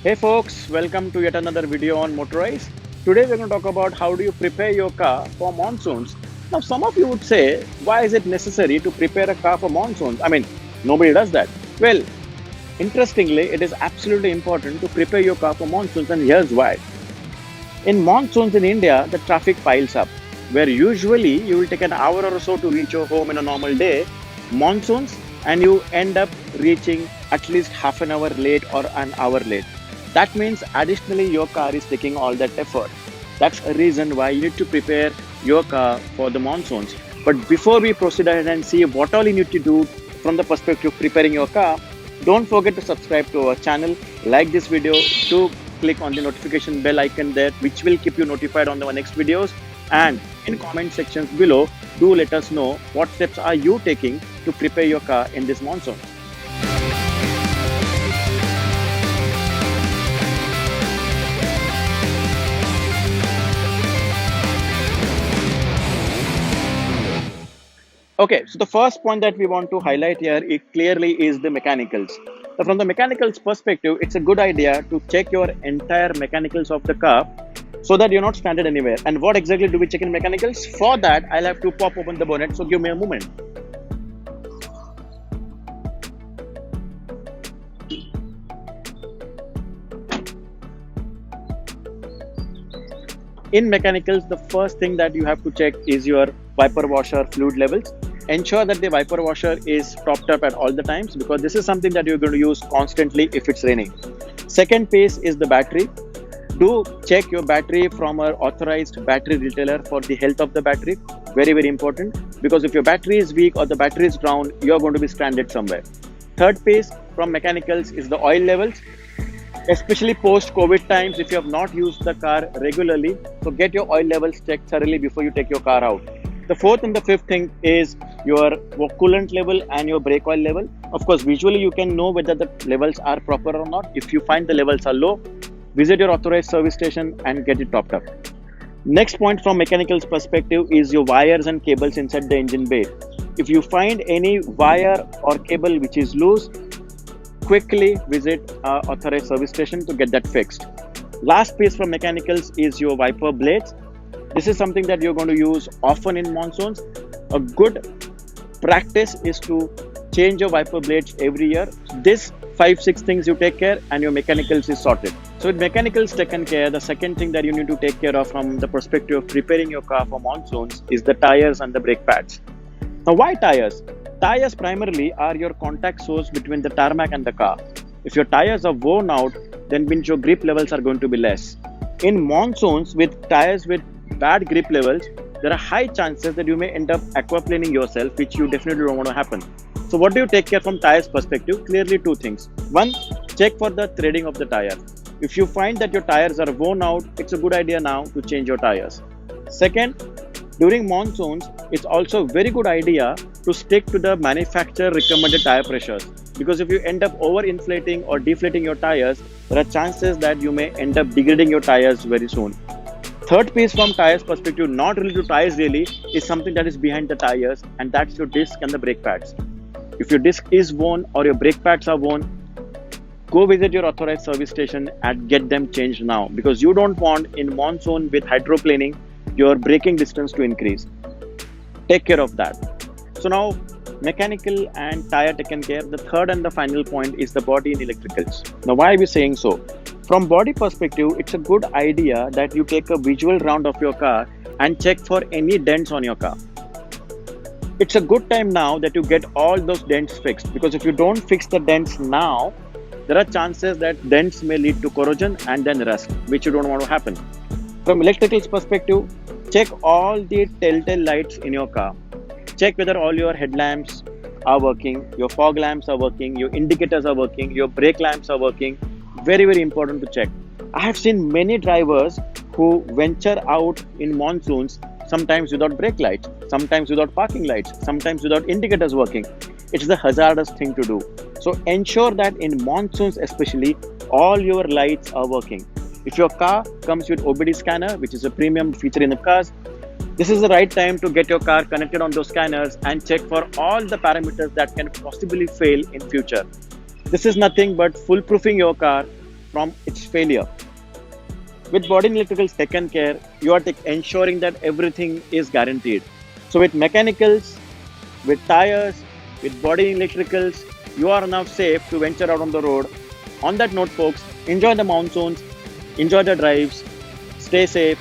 Hey folks, welcome to yet another video on Motorize. Today we're going to talk about how do you prepare your car for monsoons. Now some of you would say, why is it necessary to prepare a car for monsoons? I mean, nobody does that. Well, interestingly, it is absolutely important to prepare your car for monsoons, and here's why. In monsoons in India, the traffic piles up. Where usually you will take an hour or so to reach your home in a normal day, monsoons, and you end up reaching at least half an hour late or an hour late. That means additionally your car is taking all that effort. That's a reason why you need to prepare your car for the monsoons. But before we proceed ahead and see what all you need to do from the perspective of preparing your car, don't forget to subscribe to our channel, like this video, to click on the notification bell icon there, which will keep you notified on our next videos. And in comment sections below, do let us know what steps are you taking to prepare your car in this monsoon. Okay, so the first point that we want to highlight here, it clearly is the mechanicals. So from the mechanicals perspective, it's a good idea to check your entire mechanicals of the car so that you're not stranded anywhere. And what exactly do we check in mechanicals? For that, I'll have to pop open the bonnet, so give me a moment. In mechanicals, the first thing that you have to check is your wiper washer fluid levels. Ensure that the wiper washer is topped up at all the times, because this is something that you're going to use constantly if it's raining. Second piece is the battery. Do check your battery from an authorized battery retailer for the health of the battery. Very important, because if your battery is weak or the battery is down, you're going to be stranded somewhere. Third piece from mechanicals is the oil levels. Especially post COVID times, if you have not used the car regularly, so get your oil levels checked thoroughly before you take your car out. The fourth and the fifth thing is your coolant level and your brake oil level. Of course, visually you can know whether the levels are proper or not. If you find the levels are low, visit your authorized service station and get it topped up. Next point from mechanicals perspective is your wires and cables inside the engine bay. If you find any wire or cable which is loose, quickly visit authorized service station to get that fixed. Last piece from mechanicals is your wiper blades. This is something that you're going to use often in monsoons. A good practice is to change your wiper blades every year. This 5-6 things you take care and your mechanicals is sorted. So with mechanicals taken care, the second thing that you need to take care of from the perspective of preparing your car for monsoons is the tires and the brake pads. Now why tires? Tires primarily are your contact source between the tarmac and the car. If your tires are worn out, then means your grip levels are going to be less. In monsoons, with tires with bad grip levels, there are high chances that you may end up aquaplaning yourself, which you definitely don't want to happen. So what do you take care from tires perspective? Clearly two things. One, check for the threading of the tire. If you find that your tires are worn out, it's a good idea now to change your tires. Second, during monsoons, it's also a very good idea to stick to the manufacturer recommended tire pressures, because if you end up overinflating or deflating your tires, there are chances that you may end up degrading your tires very soon. Third piece from tires perspective, not related to tires really, is something that is behind the tires, and that's your disc and the brake pads. If your disc is worn or your brake pads are worn, go visit your authorized service station and get them changed now, because you don't want in monsoon with hydroplaning your braking distance to increase. Take care of that. So now mechanical and tire taken care. The third and the final point is the body and electricals. Now why are we saying so? From body perspective, it's a good idea that you take a visual round of your car and check for any dents on your car. It's a good time now that you get all those dents fixed, because if you don't fix the dents now, there are chances that dents may lead to corrosion and then rust, which you don't want to happen. From electricals perspective, check all the telltale lights in your car. Check whether all your headlamps are working, your fog lamps are working, your indicators are working, your brake lamps are working. Very important to check. I have seen many drivers who venture out in monsoons, sometimes without brake lights, sometimes without parking lights, sometimes without indicators working. It's the hazardous thing to do. So ensure that in monsoons especially, all your lights are working. If your car comes with OBD scanner, which is a premium feature in the cars, this is the right time to get your car connected on those scanners and check for all the parameters that can possibly fail in future. This is nothing but foolproofing your car from its failure. With body electricals taken care, you are ensuring that everything is guaranteed. So with mechanicals, with tires, with body electricals, you are now safe to venture out on the road. On that note, folks, enjoy the monsoons, enjoy the drives, stay safe,